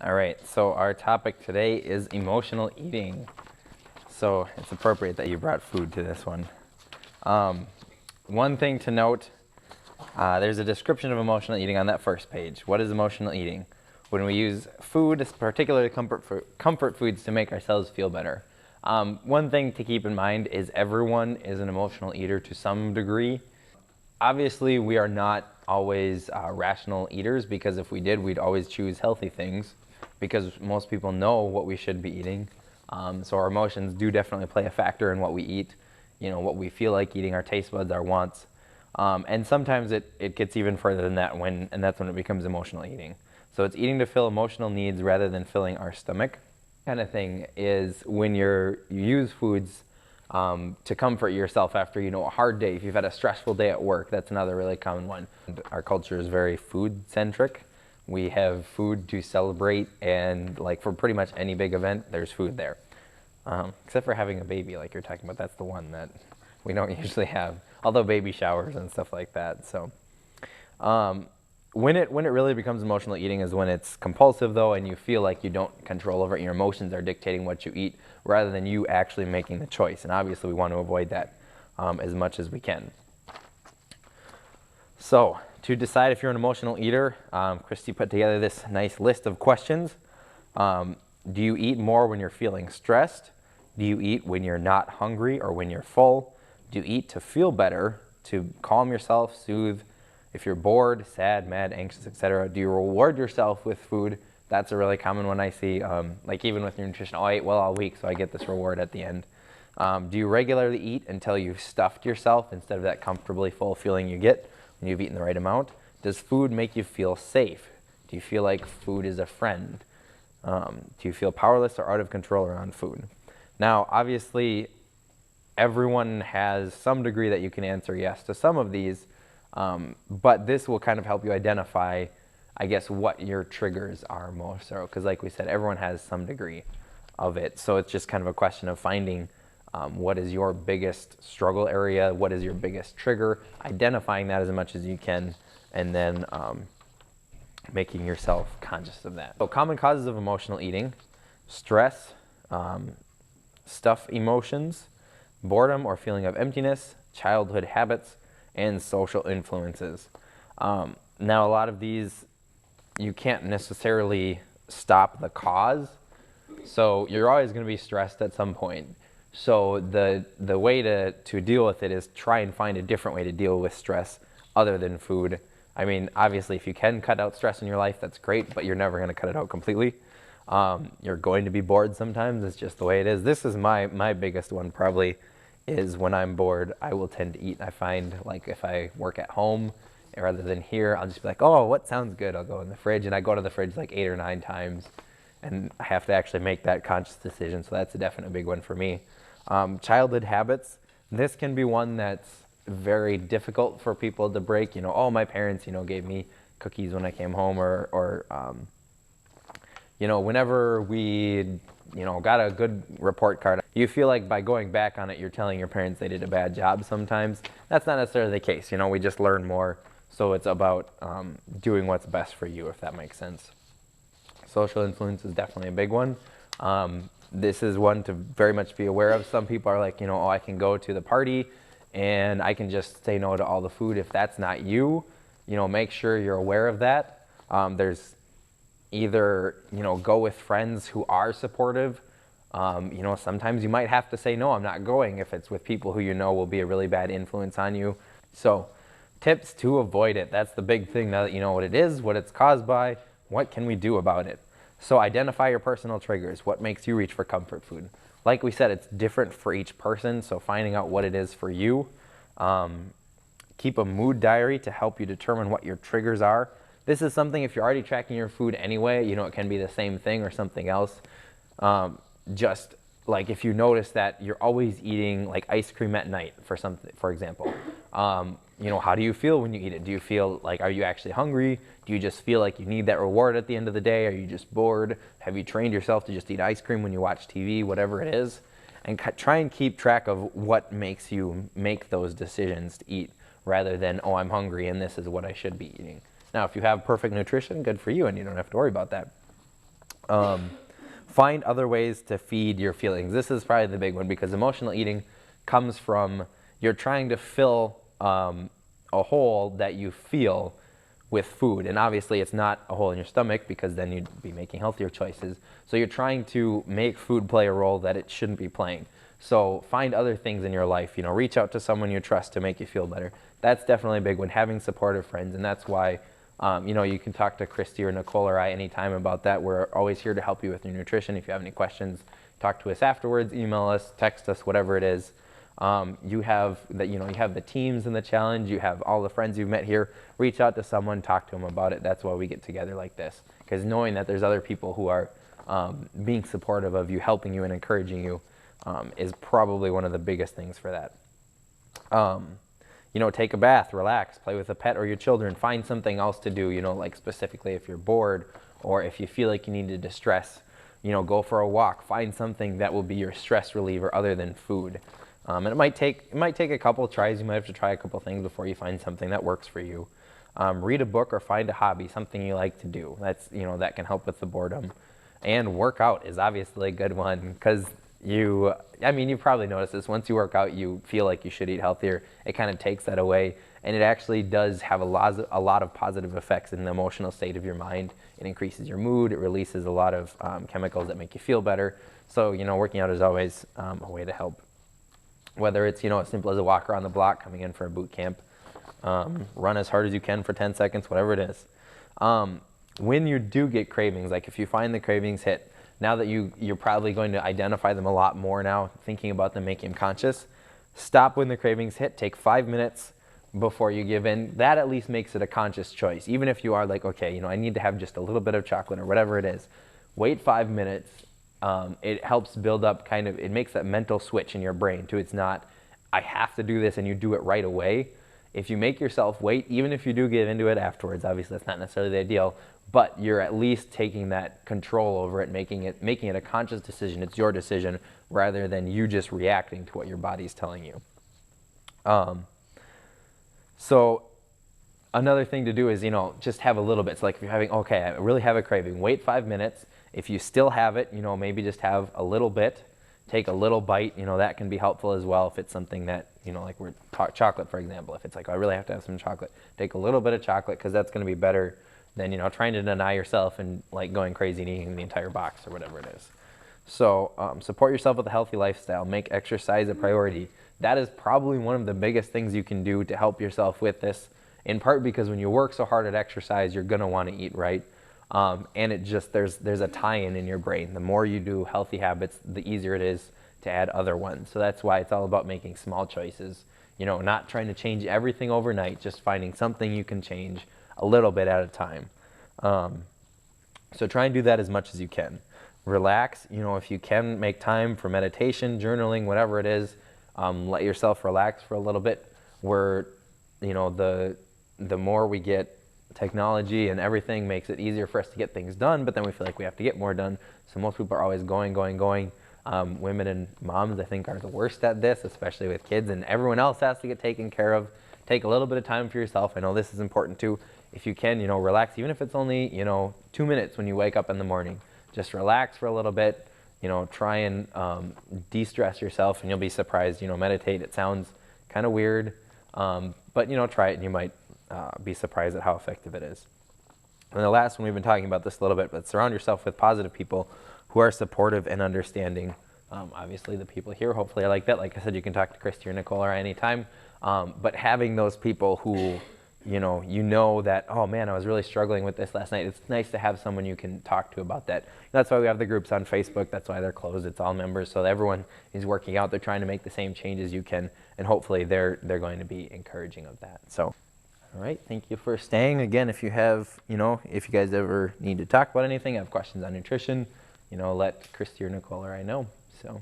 All right, so our topic today is emotional eating. So it's appropriate that you brought food to this one. One thing to note, there's a description of emotional eating on that first page. What is emotional eating? When we use food, particularly comfort foods, to make ourselves feel better. One thing to keep in mind is everyone is an emotional eater to some degree. Obviously, we are not always rational eaters, because if we did, we'd always choose healthy things, because most people know what we should be eating. So our emotions do definitely play a factor in what we eat, what we feel like eating, our taste buds, our wants. And sometimes it gets even further than that, and that's when it becomes emotional eating. So it's eating to fill emotional needs rather than filling our stomach. Kind of thing is when you use foods to comfort yourself after a hard day. If you've had a stressful day at work, that's another really common one. Our culture is very food centric. We have food to celebrate, and like for pretty much any big event, there's food there. Except for having a baby, like you're talking about, that's the one that we don't usually have. Although baby showers and stuff like that. So when it really becomes emotional eating is when it's compulsive, though, and you feel like you don't control over it. Your emotions are dictating what you eat rather than you actually making the choice. And obviously we want to avoid that as much as we can. So to decide if you're an emotional eater, Christy put together this nice list of questions. Do you eat more when you're feeling stressed? Do you eat when you're not hungry or when you're full? Do you eat to feel better, to calm yourself, soothe? If you're bored, sad, mad, anxious, etc., do you reward yourself with food? That's a really common one I see, like even with your nutrition. Oh, I ate well all week, so I get this reward at the end. Do you regularly eat until you've stuffed yourself instead of that comfortably full feeling you get when you've eaten the right amount? Does food make you feel safe? Do you feel like food is a friend? Do you feel powerless or out of control around food? Now, obviously, everyone has some degree that you can answer yes to some of these, but this will kind of help you identify, I guess, what your triggers are most so, because like we said, everyone has some degree of it. So it's just kind of a question of finding what is your biggest struggle area, what is your biggest trigger, identifying that as much as you can, and then making yourself conscious of that. So common causes of emotional eating: stress, stuff emotions, boredom or feeling of emptiness, childhood habits, and social influences. Now, a lot of these, you can't necessarily stop the cause, so you're always going to be stressed at some point. So the way to deal with it is try and find a different way to deal with stress other than food. I mean, obviously, if you can cut out stress in your life, that's great, but you're never going to cut it out completely. You're going to be bored sometimes. It's just the way it is. This is my biggest one probably, is when I'm bored, I will tend to eat. I find, like, if I work at home rather than here, I'll just be like, oh, what sounds good? I'll go in the fridge, and I go to the fridge like 8 or 9 times, and I have to actually make that conscious decision. So that's a definite big one for me. Childhood habits. This can be one that's very difficult for people to break. Oh, my parents, gave me cookies when I came home, or whenever we, got a good report card, you feel like by going back on it, you're telling your parents they did a bad job sometimes. That's not necessarily the case. We just learn more. So it's about doing what's best for you, if that makes sense. Social influence is definitely a big one. This is one to very much be aware of. Some people are like, oh, I can go to the party and I can just say no to all the food. If that's not you, make sure you're aware of that. There's either, go with friends who are supportive. Sometimes you might have to say, no, I'm not going, if it's with people who will be a really bad influence on you. So tips to avoid it. That's the big thing. Now that you know what it is, what it's caused by, what can we do about it? So identify your personal triggers. What makes you reach for comfort food? Like we said, it's different for each person, so finding out what it is for you. Keep a mood diary to help you determine what your triggers are. This is something, if you're already tracking your food anyway, it can be the same thing or something else. Just like if you notice that you're always eating like ice cream at night for example, how do you feel when you eat it? Do you feel like, are you actually hungry? Do you just feel like you need that reward at the end of the day? Are you just bored? Have you trained yourself to just eat ice cream when you watch TV, whatever it is? And try and keep track of what makes you make those decisions to eat, rather than, oh, I'm hungry and this is what I should be eating. Now, if you have perfect nutrition, good for you, and you don't have to worry about that. Find other ways to feed your feelings. This is probably the big one, because emotional eating comes from you're trying to fill a hole that you feel with food. And obviously it's not a hole in your stomach, because then you'd be making healthier choices. So you're trying to make food play a role that it shouldn't be playing. So find other things in your life, reach out to someone you trust to make you feel better. That's definitely a big one, having supportive friends. And that's why, you can talk to Christy or Nicole or I anytime about that. We're always here to help you with your nutrition. If you have any questions, talk to us afterwards, email us, text us, whatever it is. You have the teams in the challenge, you have all the friends you've met here. Reach out to someone, talk to them about it. That's why we get together like this, because knowing that there's other people who are being supportive of you, helping you and encouraging you, is probably one of the biggest things for that. Take a bath, relax, play with a pet or your children, find something else to do, like specifically if you're bored or if you feel like you need to distress, go for a walk, find something that will be your stress reliever other than food. And it might take a couple of tries. You might have to try a couple of things before you find something that works for you. Read a book or find a hobby, something you like to do. That's, that can help with the boredom. And work out is obviously a good one, because you probably noticed this. Once you work out, you feel like you should eat healthier. It kind of takes that away. And it actually does have a lot of positive effects in the emotional state of your mind. It increases your mood. It releases a lot of chemicals that make you feel better. So, working out is always a way to help. Whether it's, as simple as a walk around the block, coming in for a boot camp, run as hard as you can for 10 seconds, whatever it is. When you do get cravings, like if you find the cravings hit, now that you're probably going to identify them a lot more now, thinking about them, making them conscious, stop when the cravings hit, take 5 minutes before you give in. That at least makes it a conscious choice. Even if you are like, okay, I need to have just a little bit of chocolate or whatever it is, wait 5 minutes. It helps build up it makes that mental switch in your brain to, it's not, I have to do this, and you do it right away. If you make yourself wait, even if you do get into it afterwards, obviously that's not necessarily the ideal, but you're at least taking that control over it, making it a conscious decision. It's your decision rather than you just reacting to what your body's telling you. So another thing to do is, just have a little bit. So like if you're having, okay, I really have a craving, wait 5 minutes. If you still have it, maybe just have a little bit, take a little bite, that can be helpful as well if it's something that, like we're chocolate, for example. If it's like, I really have to have some chocolate, take a little bit of chocolate, because that's going to be better than, trying to deny yourself and like going crazy and eating the entire box or whatever it is. So support yourself with a healthy lifestyle, make exercise a priority. That is probably one of the biggest things you can do to help yourself with this, in part because when you work so hard at exercise, you're going to want to eat right. And it just, there's a tie-in in your brain. The more you do healthy habits, the easier it is to add other ones. So that's why it's all about making small choices, not trying to change everything overnight, just finding something you can change a little bit at a time. So try and do that as much as you can. Relax, if you can, make time for meditation, journaling, whatever it is. Let yourself relax for a little bit. The more we get, technology and everything makes it easier for us to get things done, but then we feel like we have to get more done. So most people are always going. Women and moms, I think, are the worst at this, especially with kids, and everyone else has to get taken care of. Take a little bit of time for yourself. I know this is important too. If you can, relax, even if it's only, 2 minutes when you wake up in the morning. Just relax for a little bit, try and de-stress yourself, and you'll be surprised. Meditate, it sounds kind of weird, but, try it and you might be surprised at how effective it is. And the last one, we've been talking about this a little bit, but surround yourself with positive people who are supportive and understanding. Obviously, the people here hopefully are like that. Like I said, you can talk to Christy or Nicole or anytime. But having those people who, that, oh man, I was really struggling with this last night. It's nice to have someone you can talk to about that. That's why we have the groups on Facebook. That's why they're closed. It's all members. So everyone is working out. They're trying to make the same changes you can. And hopefully they're going to be encouraging of that. So. All right, thank you for staying. Again, if you have, if you guys ever need to talk about anything, have questions on nutrition, let Christy or Nicole or I know. So.